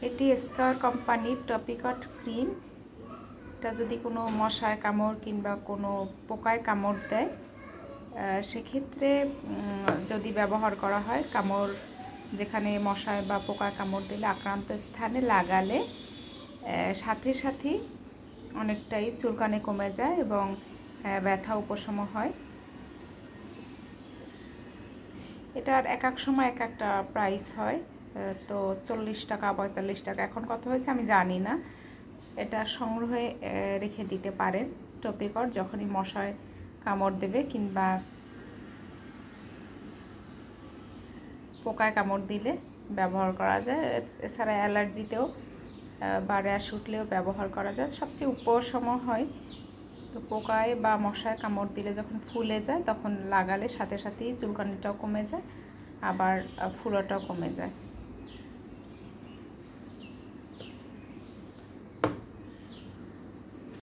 এটি স্কার কোম্পানির টপিকট ক্রিম। এটা যদি কোনো মশায় কামড় কিংবা কোনো পোকায় কামড় দেয় সেক্ষেত্রে যদি ব্যবহার করা হয়, কামড় যেখানে মশায় বা পোকায় কামড় দিলে আক্রান্ত স্থানে লাগালে সাথে সাথেই অনেকটাই চুলকানি কমে যায় এবং ব্যথা উপশম হয়। এটার এক এক সময় এক একটা প্রাইস হয়, তো 40 টাকা 45 টাকা, এখন কত হয়েছে আমি জানি না। এটা সংগ্রহে রেখে দিতে পারেন টপিকট, যখনই মশায় কামড় দেবে কিংবা পোকায় কামড় দিলে ব্যবহার করা যায়। এছাড়া অ্যালার্জিতেও বা র্যাশ উঠলেও ব্যবহার করা যায়। সবচেয়ে উপশম হয় তো পোকায় বা মশায় কামড় দিলে যখন ফুলে যায় তখন লাগালে সাথে সাথেই চুলকানিটাও কমে যায়, আবার ফুলাটাও কমে যায়।